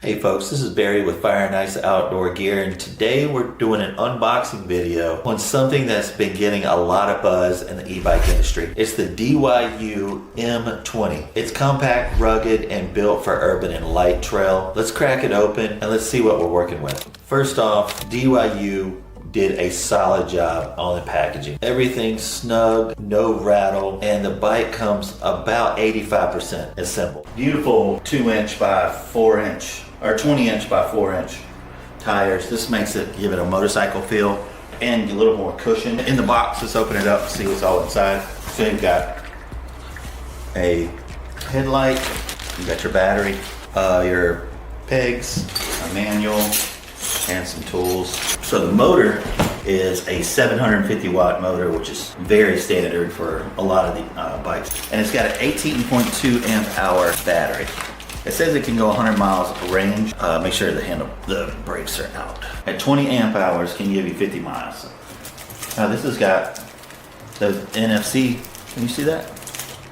Hey folks, this is Barry with FaO&x Outdoor Gear, and today we're doing an unboxing video on something that's been getting a lot of buzz in the e-bike industry. It's the DYU M20. It's compact, rugged, and built for urban and light trail. Let's crack it open and let's see what we're working with. First off, DYU did a solid job on the packaging. Everything's snug, no rattle, and the bike comes about 85% assembled. Beautiful 2-inch by 4-inch, or 20-inch by 4-inch tires. This makes it, give it a motorcycle feel and a little more cushion. In the box, let's open it up and see what's all inside. So you've got a headlight, you've got your battery, your pegs, a manual, and some tools. So the motor is a 750 watt motor, which is very standard for a lot of the bikes. And it's got an 18.2 amp hour battery. It says it can go 100 miles range. Make sure the brakes are out. At 20 amp hours can give you 50 miles. Now this has got the NFC, can you see that?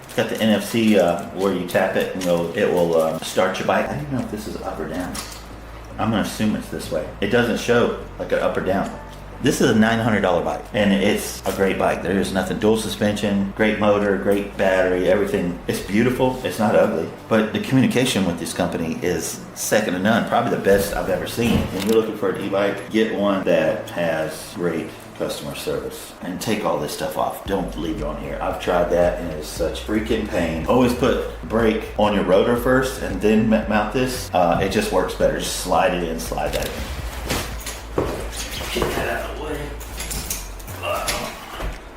It's got the NFC where you tap it and it will start your bike. I don't know if this is up or down. I'm gonna assume it's this way. It doesn't show like an up or down. This is a $900 bike, and it's a great bike. There's nothing, dual suspension, great motor, great battery, everything. It's beautiful, it's not ugly, but the communication with this company is second to none, probably the best I've ever seen. When you're looking for an e-bike, get one that has great customer service. And take all this stuff off. Don't leave it on here. I've tried that and it's such freaking pain. Always put brake on your rotor first and then mount this. It just works better. Just slide it in, slide that in. Get that out of the way.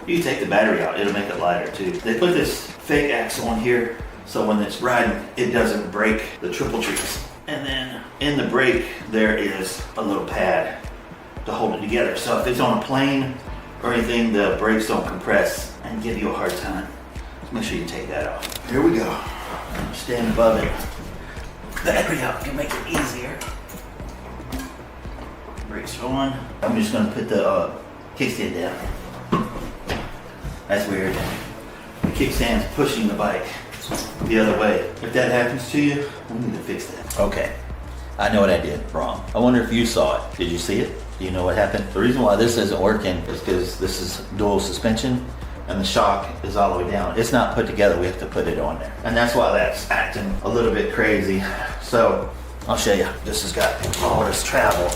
You can take the battery out, it'll make it lighter too. They put this fake axle on here so when it's riding, it doesn't break the triple trees. And then in the brake, there is a little pad to hold it together. So if it's on a plane or anything, the brakes don't compress and give you a hard time. So make sure you take that off. Here we go. Stand above it. Battery out can make it easier. Brakes are on. I'm just gonna put the kickstand down. That's weird. The kickstand's pushing the bike the other way. If that happens to you, we need to fix that. Okay, I know what I did wrong. I wonder if you saw it. Did you see it? Do you know what happened? The reason why this isn't working is because this is dual suspension and the shock is all the way down. It's not put together, we have to put it on there. And that's why that's acting a little bit crazy. So I'll show you. This has got all this travel.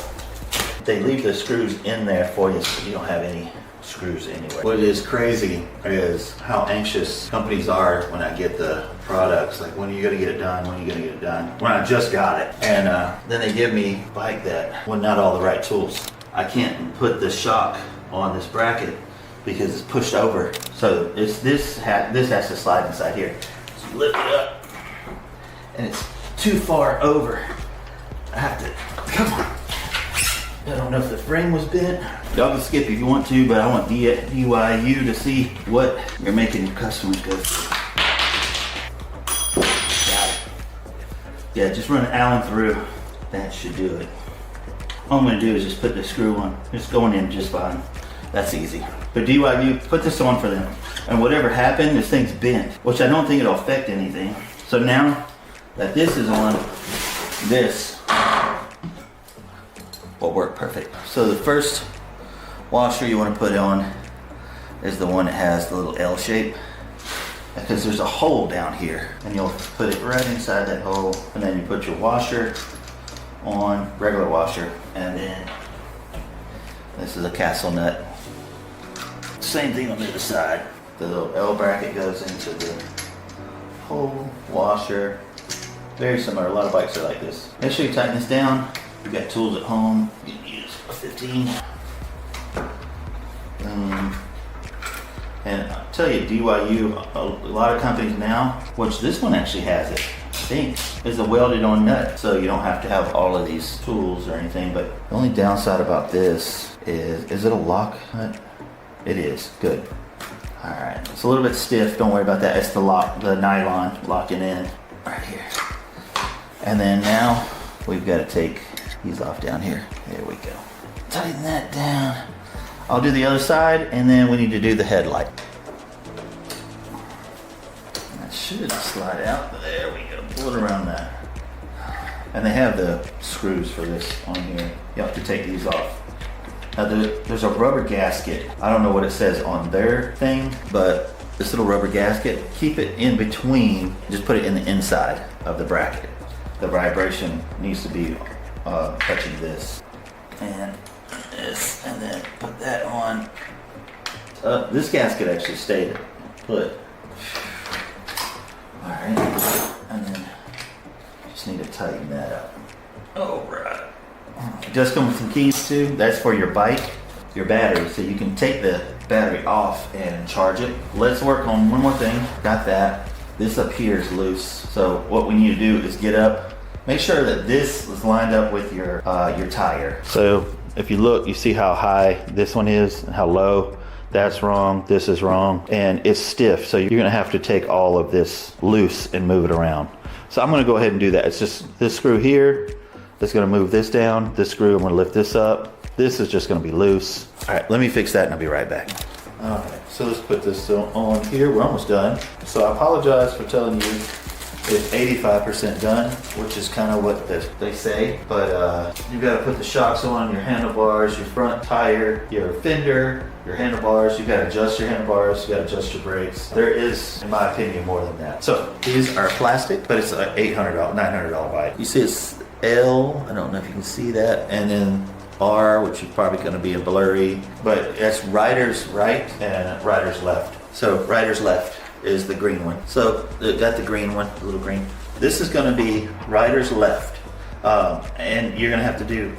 They leave the screws in there for you so you don't have any screws anywhere. What is crazy is how anxious companies are when I get the products. Like, when are you gonna get it done? When are you gonna get it done? When I just got it. And then they give me a bike that, well, not all the right tools. I can't put the shock on this bracket because it's pushed over. So this has to slide inside here. So lift it up and it's too far over. I have to, come on. I don't know if the frame was bent. Y'all can skip if you want to, but I want DYU to see what you're making your customers go through. Got it. Yeah, just run an Allen through. That should do it. All I'm gonna do is just put the screw on. It's going in just fine. That's easy. But DYU, put this on for them. And whatever happened, this thing's bent, which I don't think it'll affect anything. So now that this is on, this will work perfect. So the first washer you want to put on is the one that has the little L shape, because there's a hole down here and you'll put it right inside that hole, and then you put your washer on, regular washer, and then this is a castle nut. Same thing on the other side. The little L bracket goes into the whole washer. Very similar, a lot of bikes are like this. Make sure you tighten this down. You've got tools at home. You can use a 15. And I'll tell you, DYU, a lot of companies now, which this one actually has it, I think, is a welded on nut. So you don't have to have all of these tools or anything. But the only downside about this is it a lock nut? It is, good. All right, it's a little bit stiff, don't worry about that. It's the nylon locking in right here. And then now we've got to take these off down here. There we go. Tighten that down. I'll do the other side, and then we need to do the headlight. That should slide out. There we go. Pull it around that. And they have the screws for this on here. You have to take these off. Now there's a rubber gasket. I don't know what it says on their thing, but this little rubber gasket, keep it in between, just put it in the inside of the bracket. The vibration needs to be touching this and this, and then put that on. This gasket actually stayed put. All right, and then just need to tighten that up. All right. It does come with some keys too. That's for your bike, your battery, so you can take the battery off and charge it. Let's work on one more thing. Got that. This up here is loose, so what we need to do is get up. Make sure that this is lined up with your tire. So if you look, you see how high this one is and how low. That's wrong, this is wrong, and it's stiff, so you're gonna have to take all of this loose and move it around. So I'm gonna go ahead and do that. It's just this screw here that's gonna move this down. This screw, I'm gonna lift this up. This is just gonna be loose. All right, let me fix that and I'll be right back. All right, so let's put this on here. We're almost done. So I apologize for telling you it's 85% done, which is kind of what they say, but you got to put the shocks on, your handlebars, your front tire, your fender, your handlebars. You got to adjust your handlebars, you got to adjust your brakes. There is, in my opinion, more than that. So these are plastic, but it's an $800, $900 bike. You see it's L, I don't know if you can see that, and then R, which is probably going to be a blurry, but that's rider's right and rider's left. So rider's left is the green one. So got the green one, the little green. This is going to be rider's left, and you're going to have to do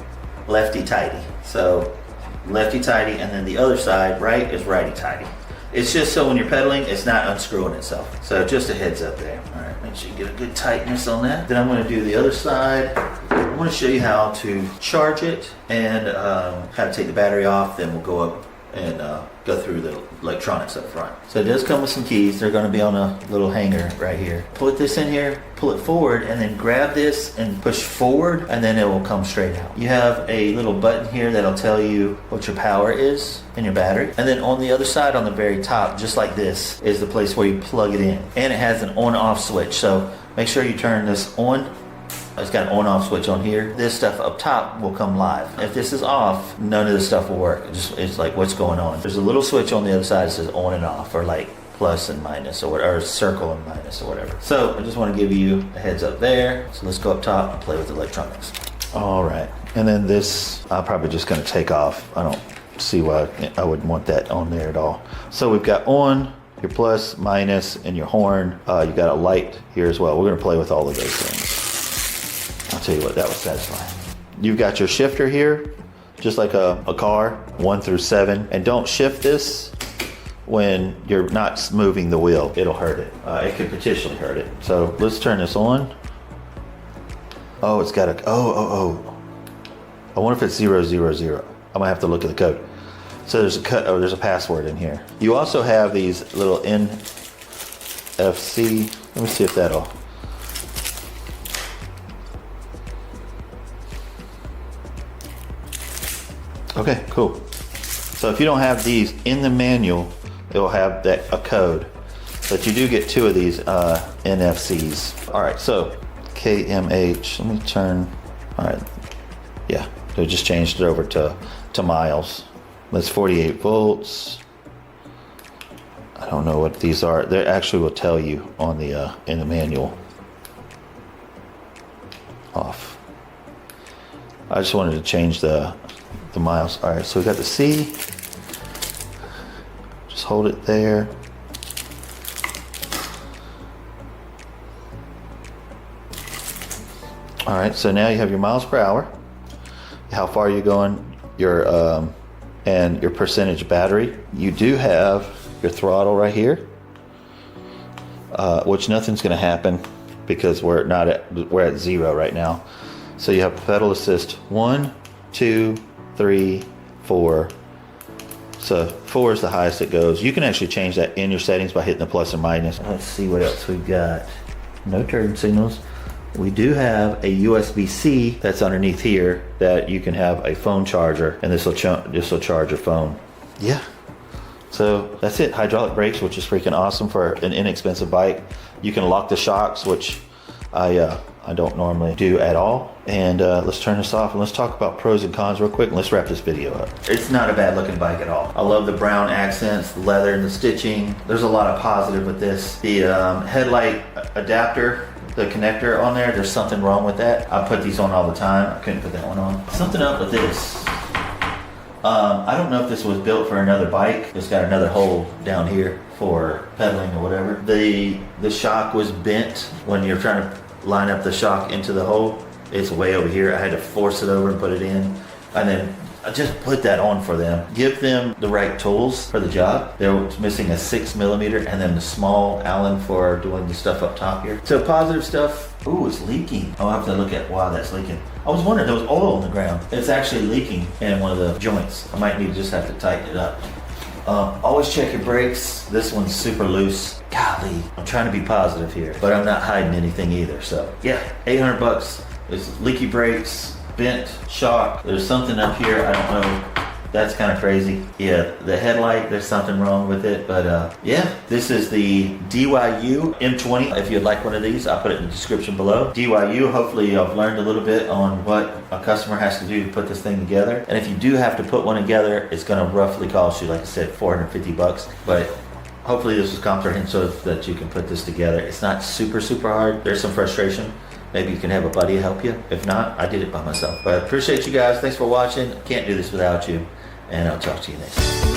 lefty tighty. So lefty tighty, and then the other side, right, is righty tighty. It's just so when you're pedaling, it's not unscrewing itself. So just a heads up there. All right, make sure you get a good tightness on that. Then I'm going to do the other side. I want to show you how to charge it and how to take the battery off. Then we'll go up and go through the electronics up front. So it does come with some keys. They're going to be on a little hanger right here. Put this in here, pull it forward, and then grab this and push forward, and then it will come straight out. You have a little button here that'll tell you what your power is in your battery. And then on the other side, on the very top, just like this, is the place where you plug it in. And it has an on-off switch. So make sure you turn this on. It's got an on-off switch on here. This stuff up top will come live. If this is off, none of this stuff will work. It's like, what's going on? There's a little switch on the other side that says on and off, or like plus and minus, or whatever, or circle and minus, or whatever. So I just want to give you a heads up there. So let's go up top and play with the electronics. All right, and then this, I'm probably just going to take off. I don't see why I wouldn't want that on there at all. So we've got on, your plus, minus, and your horn. You got a light here as well. We're going to play with all of those things. I'll tell you what, that was satisfying. You've got your shifter here, just like a car, 1 through 7. And don't shift this when you're not moving the wheel. It'll hurt it. It could potentially hurt it. So let's turn this on. Oh, it's got a, I wonder if it's 000. I might have to look at the code. So there's a password in here. You also have these little NFC. Let me see if that'll. Okay, cool. So if you don't have these in the manual, it will have a code. But you do get 2 of these NFCs. All right, so KMH, let me turn, all right. Yeah, they just changed it over to miles. That's 48 volts. I don't know what these are. They actually will tell you on the in the manual. Off. I just wanted to change the miles. All right, so we got the C. Just hold it there. All right, so now you have your miles per hour, how far you're going, your and your percentage battery. You do have your throttle right here, which nothing's going to happen because we're at 0 right now. So you have pedal assist 1, 2, 3, 4. So 4 is the highest it goes. You can actually change that in your settings by hitting the plus or minus. Let's see what else we've got. No turn signals. We do have a USB-C that's underneath here that you can have a phone charger, and this will charge your phone. Yeah. So that's it. Hydraulic brakes, which is freaking awesome for an inexpensive bike. You can lock the shocks, which I don't normally do at all. And let's turn this off and let's talk about pros and cons real quick, and let's wrap this video up. It's not a bad looking bike at all. I love the brown accents, the leather and the stitching. There's a lot of positive with this. The headlight adapter, the connector on there's something wrong with that. I put these on all the time. I couldn't put that one on. Something up with this. I don't know if this was built for another bike. It's got another hole down here for pedaling or whatever. The shock was bent when you're trying to line up the shock into the hole. It's way over here. I had to force it over and put it in. And then I just put that on for them. Give them the right tools for the job. They were missing a 6mm and then the small Allen for doing the stuff up top here. So positive stuff. Ooh, it's leaking. I'll have to look at why that's leaking. I was wondering, there was oil on the ground. It's actually leaking in one of the joints. I might need to just have to tighten it up. Always check your brakes. This one's super loose. Golly, I'm trying to be positive here, but I'm not hiding anything either. So yeah, 800 bucks. It's leaky brakes, bent shock. There's something up here, I don't know. That's kind of crazy. Yeah, the headlight, there's something wrong with it. But yeah, this is the DYU M20. If you'd like one of these, I'll put it in the description below. DYU, hopefully I've learned a little bit on what a customer has to do to put this thing together. And if you do have to put one together, it's gonna roughly cost you, like I said, 450 bucks. But hopefully this is comprehensive that you can put this together. It's not super hard. There's some frustration. Maybe you can have a buddy help you. If not, I did it by myself. But I appreciate you guys. Thanks for watching. Can't do this without you. And I'll talk to you next time.